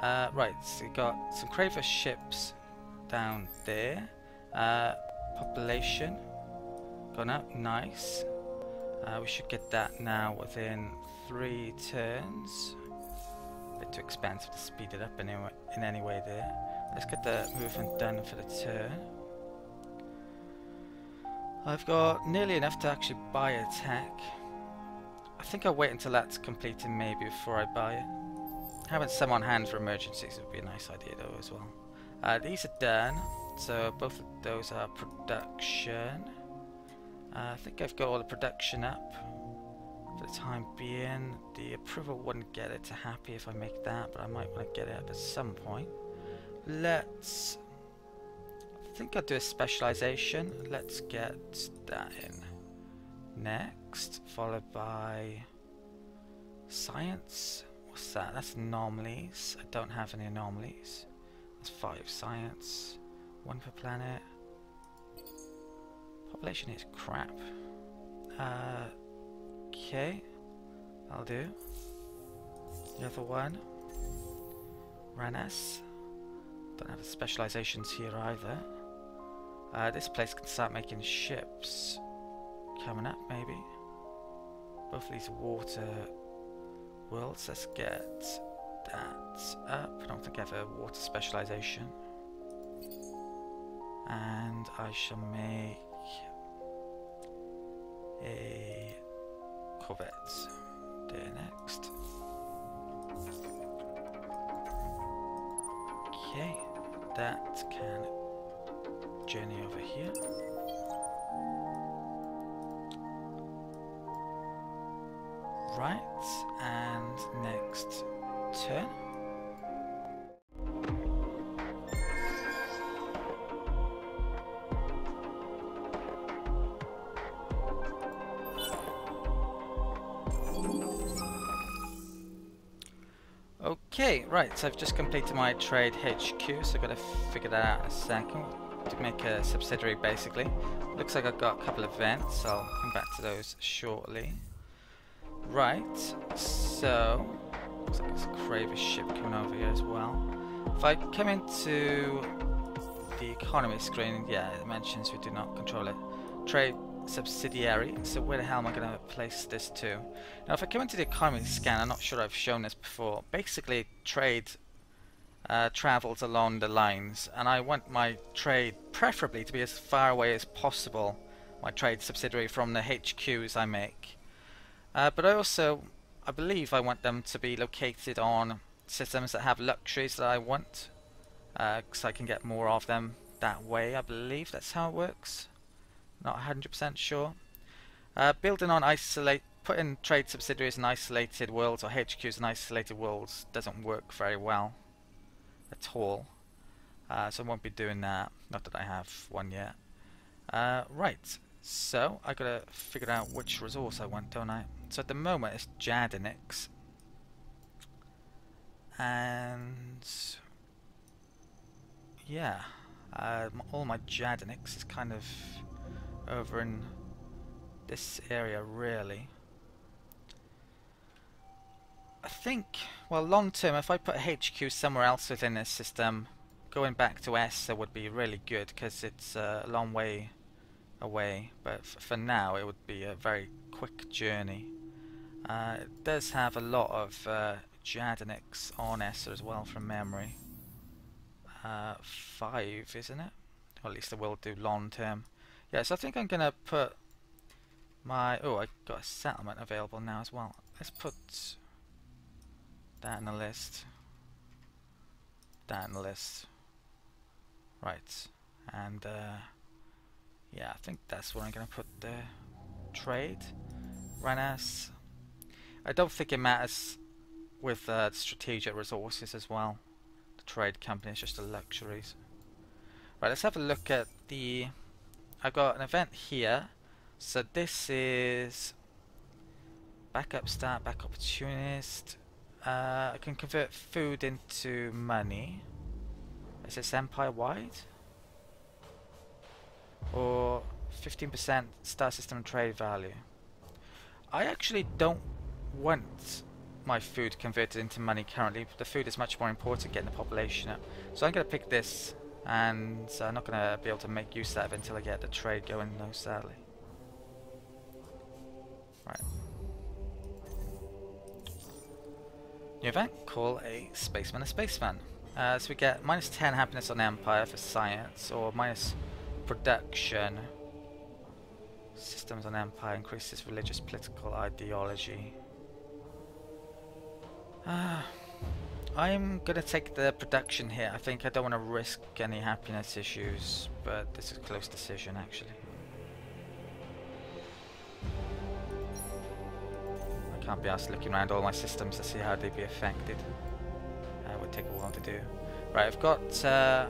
Right, so you got some Craver ships down there. Population gone up, nice. We should get that now within 3 turns. A bit too expensive to speed it up anyway, in any way there. Let's get the movement done for the turn. I've got nearly enough to actually buy a tech. I think I'll wait until that's completed maybe before I buy it. Having some on hand for emergencies would be a nice idea though as well. These are done, so both of those are production. I think I've got all the production up for the time being. The approval wouldn't get it to happy if I make that, but I might want to get it up at some point. I think I'll do a specialization. Let's get that in next, followed by science. What's that? That's anomalies. I don't have any anomalies. That's 5 science, 1 per planet. Population is crap. Okay, I'll do. The other one, Ranas. Don't have the specializations here either. This place can start making ships coming up, maybe. Both of these water worlds. Let's get that up. I don't think I have a water specialization. And I shall make a Corvette there next. Okay, that can journey over here. Right, and next turn. Okay, right, so I've just completed my trade HQ, so I've got to figure that out in a second to make a subsidiary basically. Looks like I've got a couple of events, so I'll come back to those shortly. Right, so looks like there's a Craver ship coming over here as well. If I come into the economy screen, yeah, it mentions we do not control it. Trade subsidiary, so where the hell am I going to place this to? Now if I come into the economy scan, I'm not sure I've shown this before, basically trade travels along the lines, and I want my trade preferably to be as far away as possible, my trade subsidiary, from the HQs I make. But I believe I want them to be located on systems that have luxuries that I want, because I can get more of them that way. I believe that's how it works. Not 100% sure. Building on putting trade subsidiaries in isolated worlds or HQs in isolated worlds doesn't work very well at all. So I won't be doing that. Not that I have one yet. Right. So I gotta figure out which resource I want, don't I? So at the moment it's Jadinix, and yeah, all my Jadinix is kind of over in this area really. I think, well, long term, if I put HQ somewhere else within this system, going back to ESSA would be really good because it's a long way away, but for now it would be a very quick journey. It does have a lot of Jadinix on ESSA as well from memory. 5, isn't it? Or at least I will do long term. Yeah, so I think I'm gonna put my... oh, I got a settlement available now as well. Let's put that in the list. That in the list. Right. And yeah, I think that's where I'm gonna put the trade. Ranas. I don't think it matters with the strategic resources as well. The trade company is just the luxuries. Right, let's have a look at the... I've got an event here, so this is backup start, back opportunist. I can convert food into money. Is this empire wide? Or 15% star system trade value? I actually don't want my food converted into money currently. The food is much more important, getting the population up. So I'm going to pick this, and I'm not going to be able to make use of it until I get the trade going, though, sadly. Right. New event, call a spaceman a spaceman. So we get -10 happiness on Empire for science, or minus production. Systems on Empire increases religious political ideology. I'm gonna take the production here. I think I don't want to risk any happiness issues, but this is a close decision actually. I can't be asked looking around all my systems to see how they'd be affected. It would take a while to do. Right, I've got a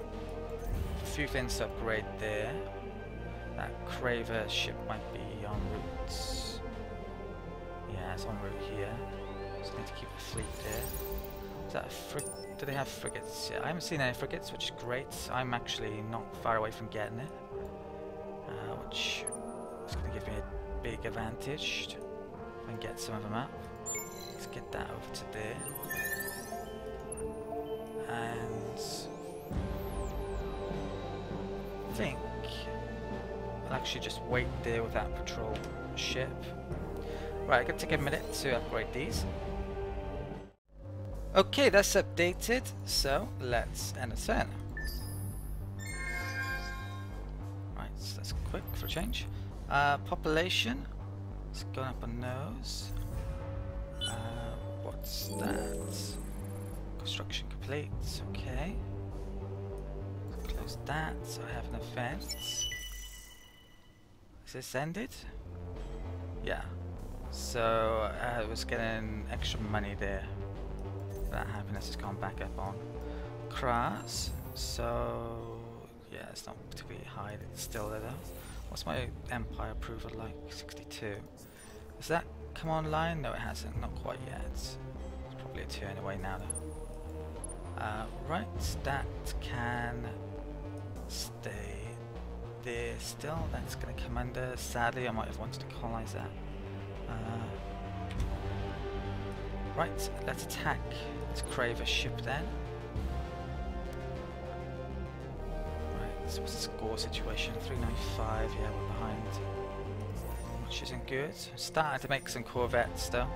few things to upgrade there. That Craver ship might be en route. Yeah, it's en route here. Just need to keep the fleet there. Is that a do they have frigates? Yeah, I haven't seen any frigates, which is great. I'm actually not far away from getting it. Which is going to give me a big advantage. If I can get some of them up. Let's get that over to there. And I think I'll actually just wait there with that patrol ship. Right, I'm going to take a minute to upgrade these. Okay, that's updated, so let's end the turn. Right, so that's quick for a change. Population, it's going up on nose. What's that? Construction complete, okay. Close that, so I have an event. Is this ended? Yeah. So I was getting extra money there. That happiness has gone back up on Kras. So yeah, it's not particularly high. It's still there though. What's my Empire approval like? 62. Has that come online? No, it hasn't. Not quite yet. It's probably a turn away now though. Right, that can stay there still. That's going to come under. Sadly, I might have wanted to colonize that. Right, let's attack. Let's crave a ship then. Right, so what's the score situation? 395, yeah, we're behind. Which isn't good. Starting to make some corvettes though.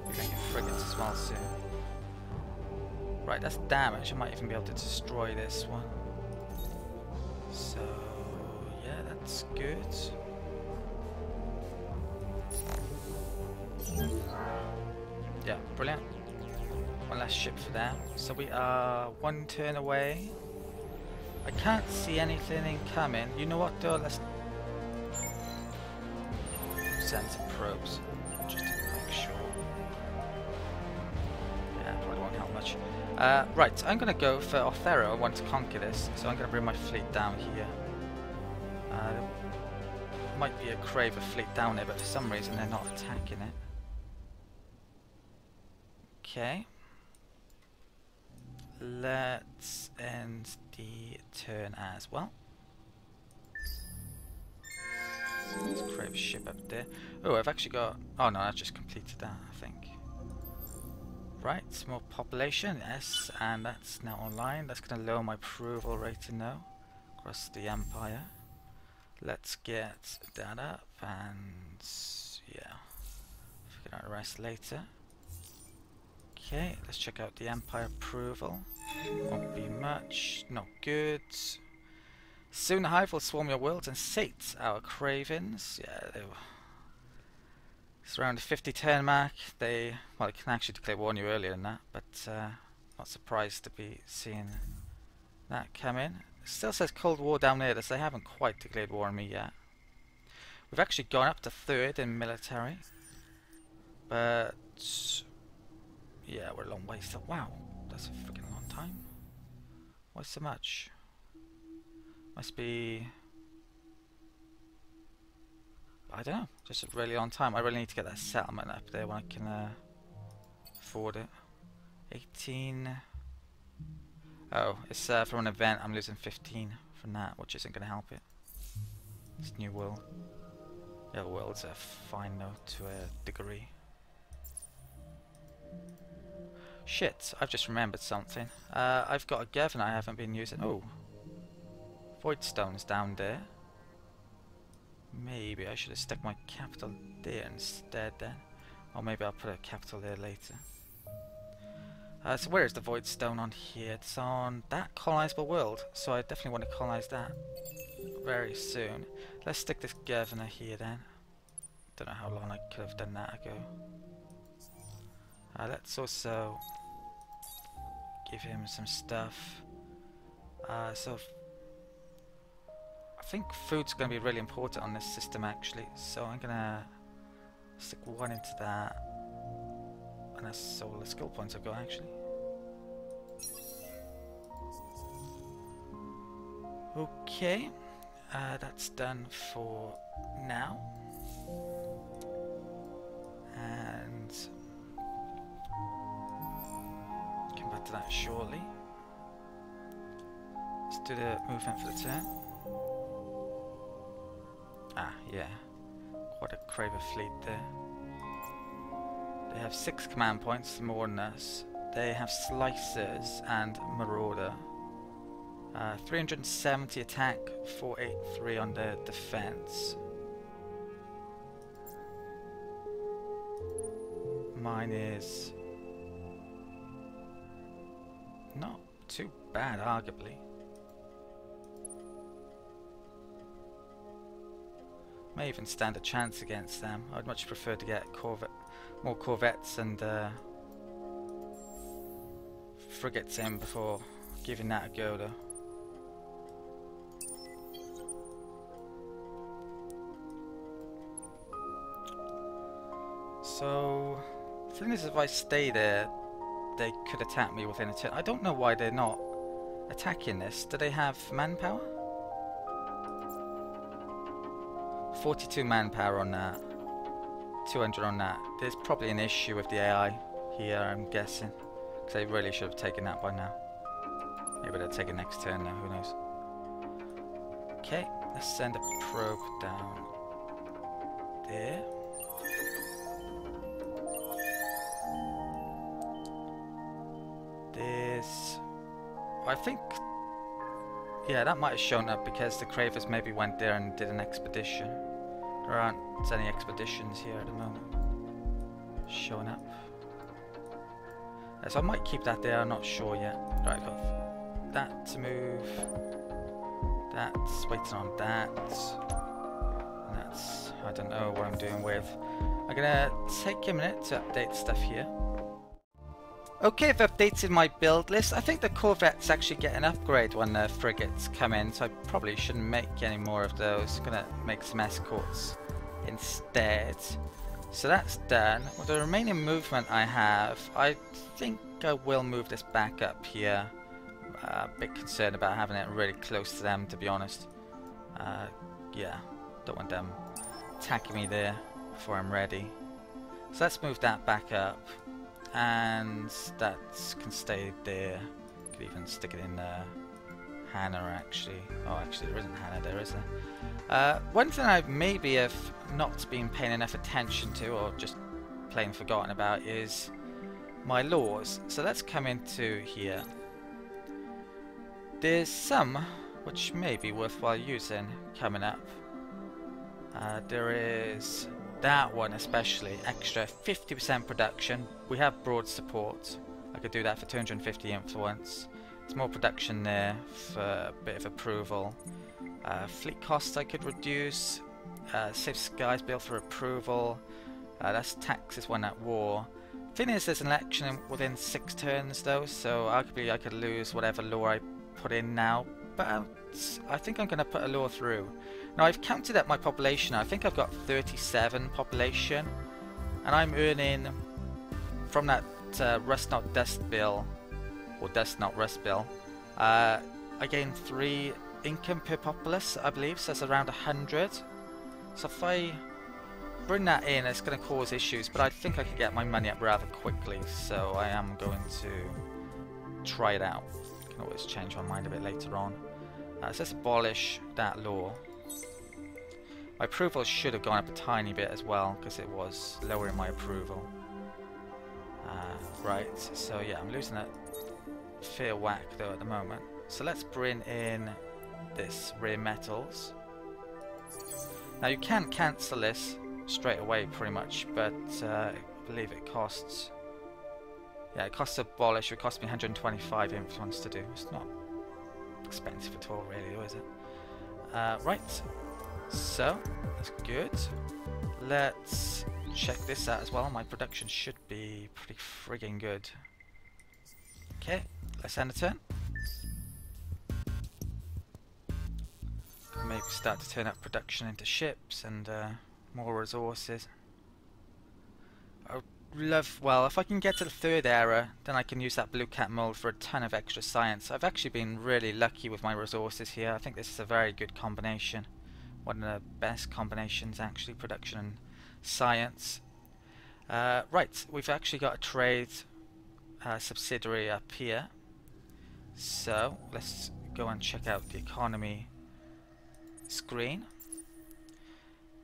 We're making frigates as well soon. Right, that's damage. I might even be able to destroy this one. So, yeah, that's good. Yeah, brilliant. One last ship for them. So we are one turn away. I can't see anything incoming. You know what though? Let's send some probes just to make sure. Yeah, probably won't help much. Right, I'm gonna go for Othero. I want to conquer this, so I'm gonna bring my fleet down here. Might be a Craver fleet down there, but for some reason they're not attacking it. Okay. Let's end the turn as well. Let's crave a ship up there. Oh, I've actually got... Oh no, I just completed that, I think. Right, more population, yes, and that's now online. That's going to lower my approval rating now across the Empire. Let's get that up, and yeah, figure out the rest later. Okay, let's check out the Empire approval. Won't be much, not good. Soon the Hive will swarm your worlds and sate our cravings. Yeah, it's around the 50 turn mark. Well, they can actually declare war on you earlier than that, but not surprised to be seeing that come in. It still says Cold War down there, so they haven't quite declared war on me yet. We've actually gone up to 3rd in military, but yeah, we're a long way still. Wow, that's a freaking long time. Why so much? Must be... I don't know, just a really long time. I really need to get that settlement up there when I can afford it. 18... Oh, it's from an event. I'm losing 15 from that, which isn't going to help it. It's new world. The other world's fine though, to a degree. Shit, I've just remembered something. I've got a governor I haven't been using. Oh, void stone's down there. Maybe I should have stuck my capital there instead then. Or maybe I'll put a capital there later. So where is the void stone on here? It's on that colonizable world, so I definitely want to colonize that very soon. Let's stick this governor here then. Don't know how long I could have done that ago. Let's also give him some stuff. So I think food's going to be really important on this system actually, so I'm going to stick one into that. And that's all the skill points I've got actually. Okay, that's done for now. And come back to that shortly. Let's do the movement for the turn. Yeah, quite a Craver fleet there. They have 6 command points, more than us. They have Slicers and Marauder. 370 attack, 483 on their defense. Mine is not too bad, arguably. May even stand a chance against them. I'd much prefer to get more corvettes and frigates in before giving that a go though. So, the thing is, if I stay there, they could attack me within a turn. I don't know why they're not attacking this. Do they have manpower? 42 manpower on that. 200 on that. There's probably an issue with the AI here, I'm guessing. Because they really should have taken that by now. Maybe they'll take it next turn now, who knows. Okay, let's send a probe down there. I think, yeah, that might have shown up because the Cravers maybe went there and did an expedition. There aren't any expeditions here at the moment showing up. So I might keep that there, I'm not sure yet. Right, I've got that to move. That's waiting on that. And that's, I don't know what I'm doing with. I'm gonna take a minute to update stuff here. Okay, I've updated my build list. I think the corvettes actually get an upgrade when the frigates come in, so I probably shouldn't make any more of those. I'm gonna make some escorts instead. So that's done. With the remaining movement I have, I think I will move this back up here. A bit concerned about having it really close to them, to be honest. Yeah, don't want them attacking me there before I'm ready. So let's move that back up. And that can stay there. Could even stick it in Hannah actually. Oh, actually there isn't Hannah there, is there? One thing I maybe have not been paying enough attention to, or just plain forgotten about, is my laws. So let's come into here. There's some which may be worthwhile using coming up. There is that one especially, extra 50% production. We have broad support. I could do that for 250 influence. There's more production there for a bit of approval. Fleet costs I could reduce. Safe skies built for approval. That's taxes when at war. Thing is, there's an election within 6 turns though, so arguably I could lose whatever law I put in now. But I think I'm going to put a law through. Now I've counted up my population. I think I've got 37 population, and I'm earning from that Rust Not Dust bill, or Dust Not Rust bill. I gain 3 income per populace, I believe, so that's around 100. So if I bring that in, it's going to cause issues, but I think I can get my money up rather quickly, so I am going to try it out. I can always change my mind a bit later on. So let's abolish that law. My approval should have gone up a tiny bit as well, because it was lowering my approval. Right, so yeah, I'm losing a fair whack though at the moment. So let's bring in this rare metals. Now you can cancel this straight away pretty much, but I believe it costs... Yeah, it costs a abolish. It cost me 125 influence to do. It's not expensive at all really, though, is it? Right, so that's good. Let's check this out as well. My production should be pretty frigging good. Okay, let's end the turn. Maybe start to turn up production into ships and more resources. I would love, well, if I can get to the third era, then I can use that blue cat mold for a ton of extra science. I've actually been really lucky with my resources here. I think this is a very good combination. One of the best combinations actually, production and science. Right, we've actually got a trade subsidiary up here. So let's go and check out the economy screen.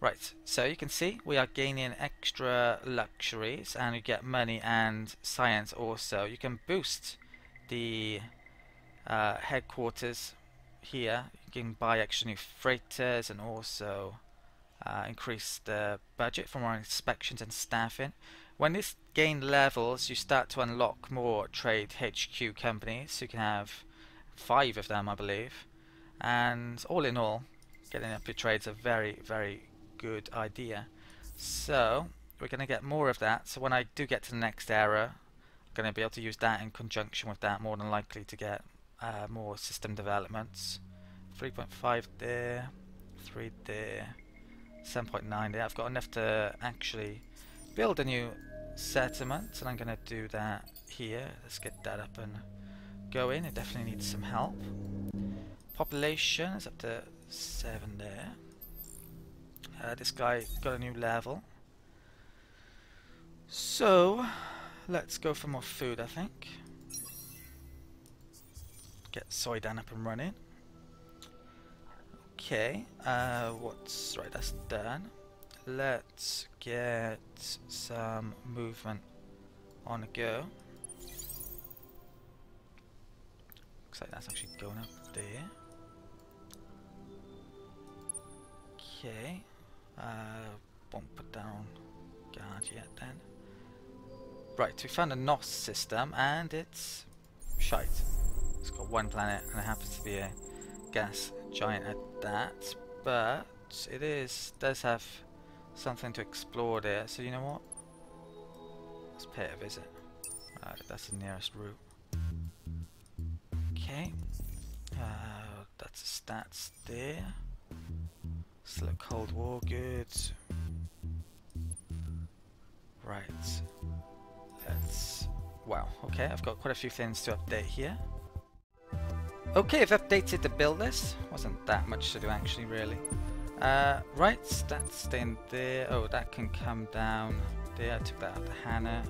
Right, so you can see we are gaining extra luxuries and you get money and science also. You can boost the headquarters here. You can buy extra new freighters and also increase the budget for more inspections and staffing. When this gain levels, you start to unlock more trade HQ companies. So you can have 5 of them, I believe. And all in all, getting up your trades a very, very good idea. So we're going to get more of that. So when I do get to the next era, I'm going to be able to use that in conjunction with that, more than likely to get more system developments. 3.5 there, 3 there, 7.9 there. I've got enough to actually build a new settlement, and I'm going to do that here. Let's get that up and going. It definitely needs some help. Population is up to 7 there. This guy got a new level. So let's go for more food, I think. Get Soydan up and running. Okay, what's right, that's done. Let's get some movement on the go. Looks like that's actually going up there. Okay, won't put down guard yet then. Right, we found a NOS system and it's shite. It's got 1 planet and it happens to be a gas giant at that, but it does have something to explore there, so you know what? Let's pay it a visit. Right, that's the nearest route. Okay, that's the stats there. Still a Cold War, good. Right, let's... Wow, okay, I've got quite a few things to update here. Okay, I've updated the build list. Wasn't that much to do actually, really. Right, that's staying there. Oh, that can come down there. I took that out to Hannah.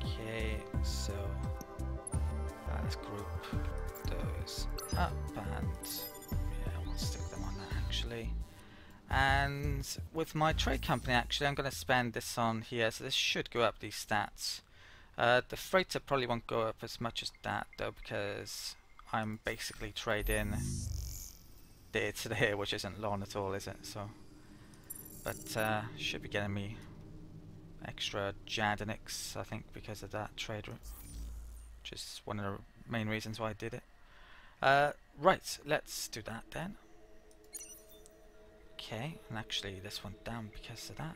Okay, so let's group those up and yeah, we'll stick them on that actually. And with my trade company actually, I'm going to spend this on here, so this should go up these stats. The freighter probably won't go up as much as that though, because I'm basically trading there to there, which isn't long at all, is it? So, but should be getting me extra Jadanics, I think, because of that trade route, which is one of the main reasons why I did it. Right, let's do that then. Okay, and actually this went down because of that.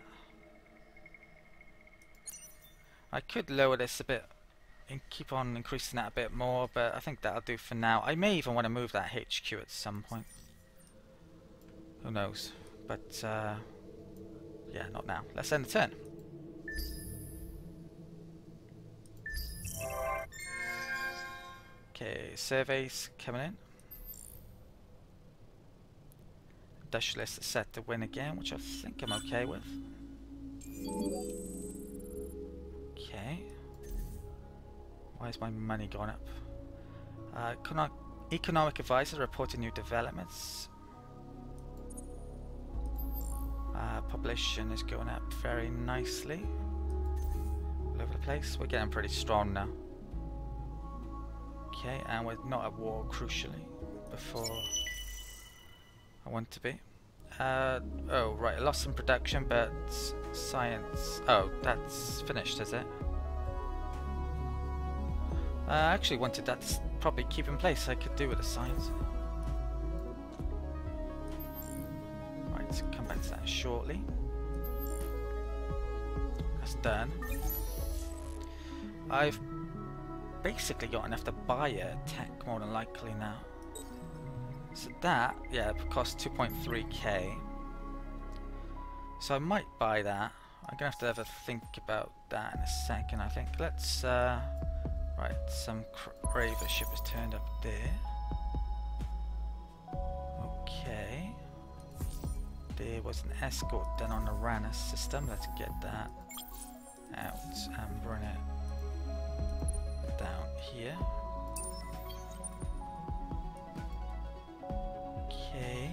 I could lower this a bit and keep on increasing that a bit more, but I think that'll do for now. I may even want to move that HQ at some point. Who knows? But yeah, not now. Let's end the turn. Okay, surveys coming in. Industrialists are set to win again, which I think I'm okay with. Okay. Why is my money going up? Economic advisors reporting new developments. Population is going up very nicely. All over the place. We're getting pretty strong now. Okay, and we're not at war, crucially, before I want to be. Oh, right, I lost some production, but science... Oh, that's finished, is it? I actually wanted that to probably keep in place. I could do with the science. Right, come back to that shortly. That's done. I've basically got enough to buy a tech, more than likely now. So that, yeah, it costs 2.3k. So I might buy that. I'm gonna have to have a think about that in a second, I think. Let's, right, some Craver ship has turned up there. Okay. There was an escort done on the Rana system. Let's get that out and run it down here. Okay.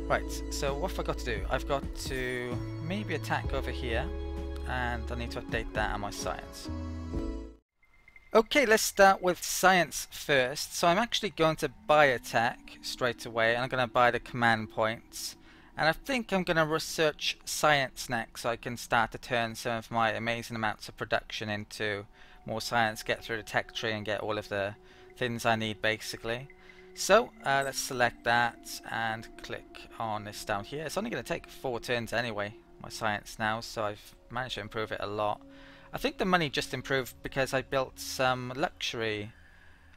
Right, so what have I got to do? I've got to maybe attack over here, and I need to update that on my science. Okay, let's start with science first. So I'm actually going to buy attack straight away, and I'm going to buy the command points. And I think I'm going to research science next, so I can start to turn some of my amazing amounts of production into more science, get through the tech tree and get all of the things I need basically. So let's select that and click on this down here. It's only going to take 4 turns anyway, my science now, so I've managed to improve it a lot. I think the money just improved because I built some luxury,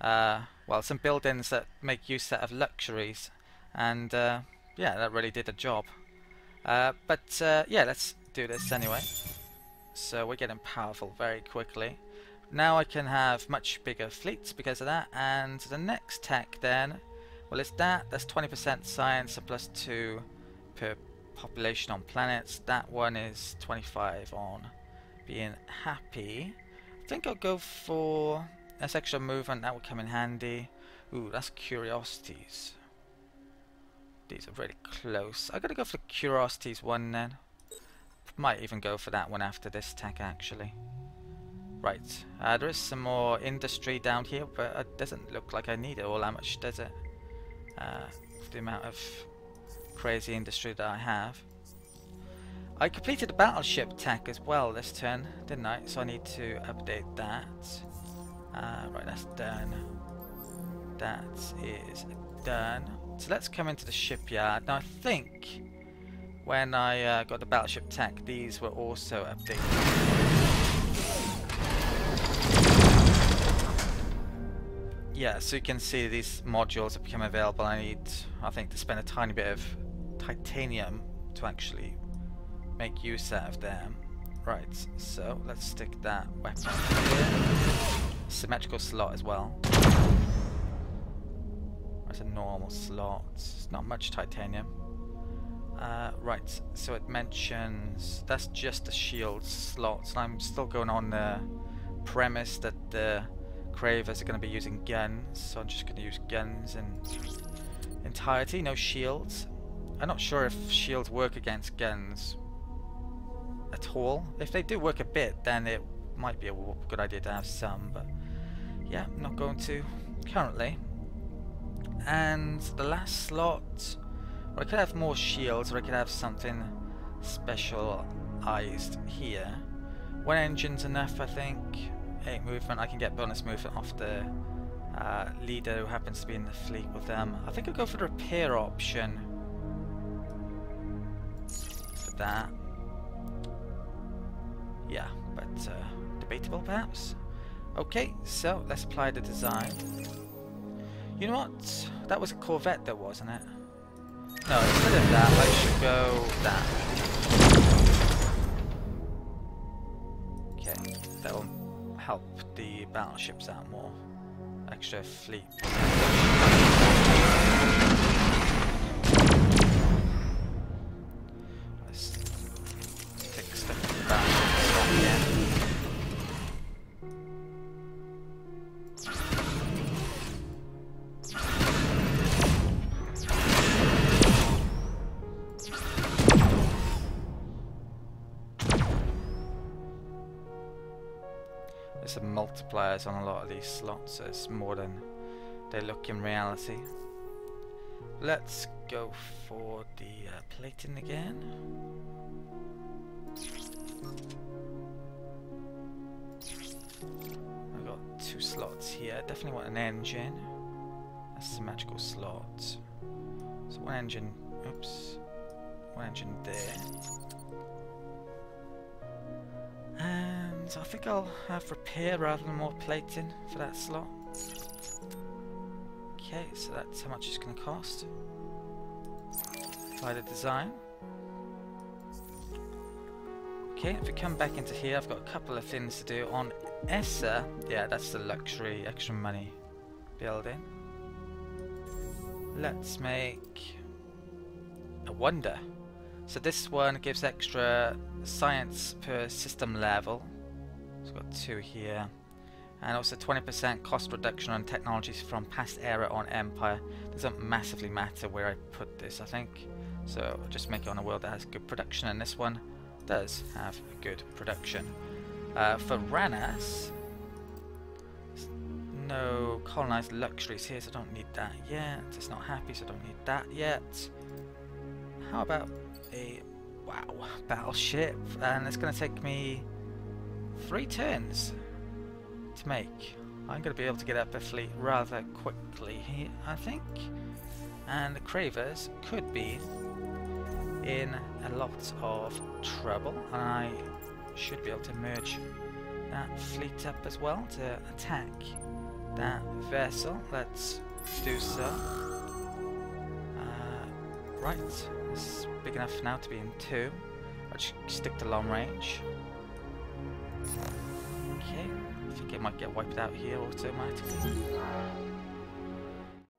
well, some buildings that make use of luxuries, and yeah, that really did a job. Yeah, let's do this anyway. So we're getting powerful very quickly. Now I can have much bigger fleets because of that, and the next tech then, well, it's that's 20% science and +2 per population on planets. That one is 25 on being happy. I think I'll go for this extra movement, that would come in handy. Ooh, that's curiosities. These are really close. I gotta go for the curiosities one then. Might even go for that one after this tech actually. Right, there is some more industry down here, but it doesn't look like I need it all that much, does it? The amount of crazy industry that I have. I completed the battleship tech as well this turn, didn't I? So I need to update that. Right, that's done. That is done. So let's come into the shipyard. Now I think when I got the battleship tech, these were also updated. Yeah, so you can see these modules have become available. I need, I think, to spend a tiny bit of titanium to actually make use out of them. Right, so let's stick that weapon here. Symmetrical slot as well. That's a normal slot. It's not much titanium. Right, so it mentions that's just the shield slots. I'm still going on the premise that the Cravers are going to be using guns, so I'm just going to use guns in entirety, no shields. I'm not sure if shields work against guns at all. If they do work a bit, then it might be a good idea to have some, but yeah, I'm not going to currently. And the last slot, or I could have more shields, or I could have something specialized here. 1 engine's enough, I think. 8 movement, I can get bonus movement off the leader who happens to be in the fleet with them. I think I'll go for the repair option for that. Yeah, but debatable perhaps. Okay, so let's apply the design. You know what? That was a Corvette though, wasn't it? No, instead of that, I should go that. Okay, that'll help the battleships out more. Extra fleet. Let's take stuff to the battleships again. There's some multipliers on a lot of these slots, so it's more than they look in reality. Let's go for the plating again. I've got 2 slots here. Definitely want an engine. That's the magical slot. So one engine, oops, one engine there. And I think I'll have repair rather than more plating for that slot. Okay, so that's how much it's going to cost. Apply the design. Okay, if we come back into here, I've got a couple of things to do on ESSA. Yeah, that's the luxury extra money building. Let's make a wonder. So this one gives extra science per system level. So I've got 2 here. And also 20% cost reduction on technologies from past era on Empire. Doesn't massively matter where I put this, I think. So I'll just make it on a world that has good production, and this one does have good production. For Ranas, no colonized luxuries here, so I don't need that yet. It's not happy, so I don't need that yet. How about a battleship? And it's going to take me 3 turns to make. I'm going to be able to get up a fleet rather quickly here, I think. And the Cravers could be in a lot of trouble. I should be able to merge that fleet up as well to attack that vessel. Let's do so. Right, it's big enough now to be in 2. I'll just stick to long range. Okay, I think it might get wiped out here automatically.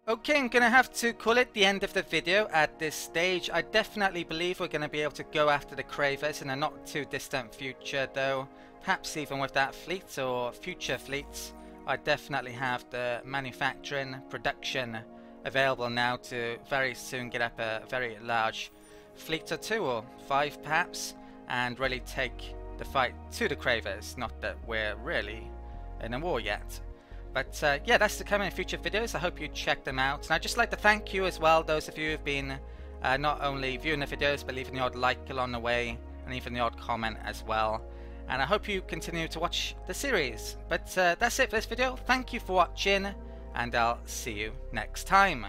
Okay, I'm going to have to call it the end of the video at this stage. I definitely believe we're going to be able to go after the Cravers in a not too distant future, though perhaps even with that fleet or future fleets. I definitely have the manufacturing production available now to very soon get up a very large fleet or 2 or 5 perhaps, and really take the fight to the Cravers. Not that we're really in a war yet. But yeah, that's to come in future videos. I hope you check them out. And I'd just like to thank you as well, those of you who've been not only viewing the videos, but leaving the odd like along the way, and even the odd comment as well. And I hope you continue to watch the series. But that's it for this video. Thank you for watching, and I'll see you next time.